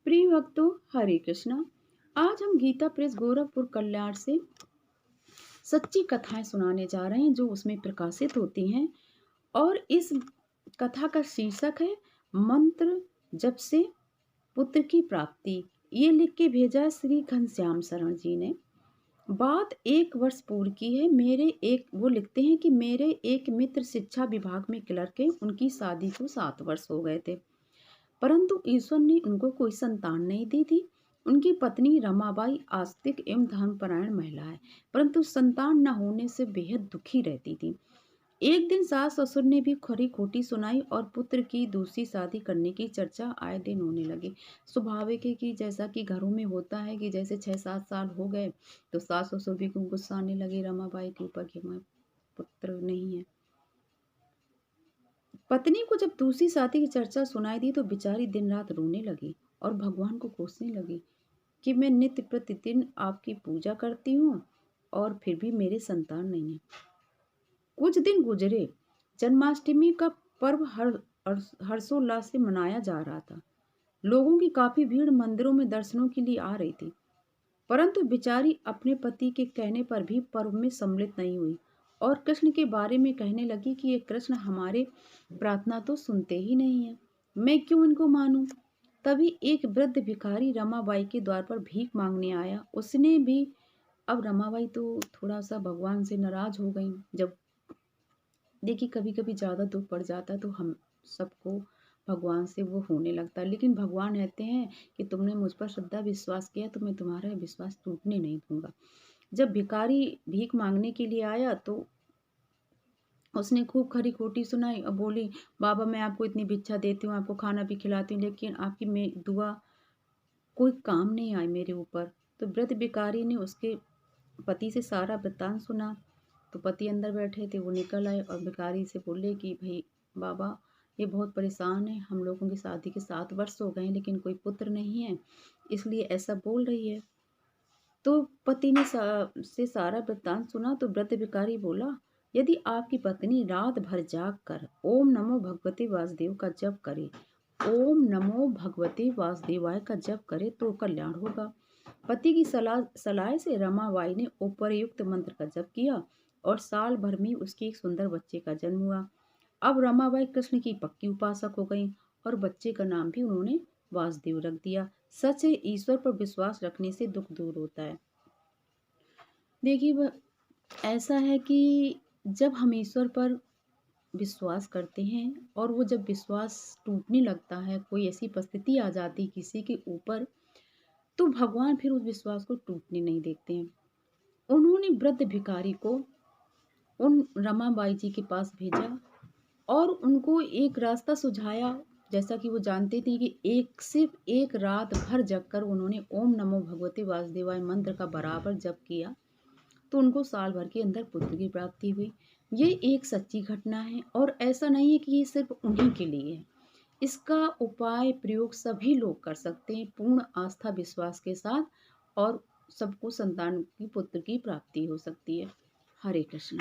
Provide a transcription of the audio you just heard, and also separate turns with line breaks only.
प्रिय भक्तों, हरे कृष्णा। आज हम गीता प्रेस गोरखपुर कल्याण से सच्ची कथाएं सुनाने जा रहे हैं जो उसमें प्रकाशित होती हैं। और इस कथा का शीर्षक है मंत्र जप से पुत्र की प्राप्ति। ये लिख के भेजा है श्री घनश्याम शरण जी ने। बात 1 वर्ष पूर्व की है। वो लिखते हैं कि मेरे एक मित्र शिक्षा विभाग में क्लर्क हैं। उनकी शादी को 7 वर्ष हो गए थे, परंतु ईश्वर ने उनको कोई संतान नहीं दी थी। उनकी पत्नी रमाबाई आस्तिक एवं धर्मपरायण महिला है, परंतु संतान न होने से बेहद दुखी रहती थी। एक दिन सास ससुर ने भी खरी खोटी सुनाई और पुत्र की दूसरी शादी करने की चर्चा आए दिन होने लगी। स्वाभाविक है कि जैसा कि घरों में होता है कि जैसे 6-7 साल हो गए तो सास ससुर भी गुस्सा आने लगे रमाबाई के ऊपर कि हमारे पुत्र नहीं है। पत्नी को जब दूसरी शादी की चर्चा सुनाई दी तो बेचारी दिन रात रोने लगी और भगवान को कोसने लगी कि मैं नित्य प्रतिदिन आपकी पूजा करती हूँ और फिर भी मेरे संतान नहीं है। कुछ दिन गुजरे। जन्माष्टमी का पर्व हर्षोल्लास से मनाया जा रहा था। लोगों की काफी भीड़ मंदिरों में दर्शनों के लिए आ रही थी, परंतु बेचारी अपने पति के कहने पर भी पर्व में सम्मिलित नहीं हुई और कृष्ण के बारे में कहने लगी कि ये कृष्ण हमारे प्रार्थना तो सुनते ही नहीं है, मैं क्यों इनको मानूं। तभी एक वृद्ध भिखारी रमाबाई के द्वार पर भीख मांगने आया। उसने भी अब रमाबाई तो थोड़ा सा भगवान से नाराज हो गई। जब देखिए कभी कभी ज़्यादा दुख पड़ जाता है तो हम सबको भगवान से वो होने लगता है, लेकिन भगवान कहते हैं कि तुमने मुझ पर श्रद्धा विश्वास किया तो मैं तुम्हारा विश्वास टूटने नहीं दूंगा। जब भिखारी भीख मांगने के लिए आया तो उसने खूब खरी खोटी सुनाई और बोली, बाबा मैं आपको इतनी भिक्षा देती हूँ, आपको खाना भी खिलाती हूँ, लेकिन आपकी मैं दुआ कोई काम नहीं आई मेरे ऊपर। तो वृद्ध भिखारी ने उसके पति से सारा वृत्तांत सुना। तो पति अंदर बैठे थे, वो निकल आए और भिखारी से बोले कि भाई बाबा ये बहुत परेशान है, हम लोगों की शादी के 7 वर्ष हो गए हैं लेकिन कोई पुत्र नहीं है, इसलिए ऐसा बोल रही है। तो पति ने से सारा वृत्तांत सुना। तो वृद्ध भिखारी बोला, यदि आपकी पत्नी रात भर जाग कर ओम नमो भगवते वासुदेव का जप करे, ओम नमो भगवते वासुदेवाय का जप करे तो कल्याण होगा। पति की सलाह से रमाबाई ने उपरयुक्त मंत्र का जप किया और साल भर में उसके एक सुंदर बच्चे का जन्म हुआ। अब रमाबाई कृष्ण की पक्की उपासक हो गईं और बच्चे का नाम भी उन्होंने वासुदेव रख दिया। सच है, ईश्वर पर विश्वास रखने से दुख दूर होता है। देखिए ऐसा है कि जब हम ईश्वर पर विश्वास करते हैं और वो जब विश्वास टूटने लगता है, कोई ऐसी परिस्थिति आ जाती किसी के ऊपर, तो भगवान फिर उस विश्वास को टूटने नहीं देते हैं। उन्होंने वृद्ध भिखारी को उन रमाबाई जी के पास भेजा और उनको एक रास्ता सुझाया। जैसा कि वो जानते थे कि सिर्फ एक रात भर जगकर उन्होंने ओम नमो भगवते वासुदेवाय मंत्र का बराबर जप किया तो उनको साल भर के अंदर पुत्र की प्राप्ति हुई। ये एक सच्ची घटना है और ऐसा नहीं है कि ये सिर्फ उन्हीं के लिए है। इसका उपाय प्रयोग सभी लोग कर सकते हैं पूर्ण आस्था विश्वास के साथ, और सबको संतान की पुत्र की प्राप्ति हो सकती है। हरे कृष्ण।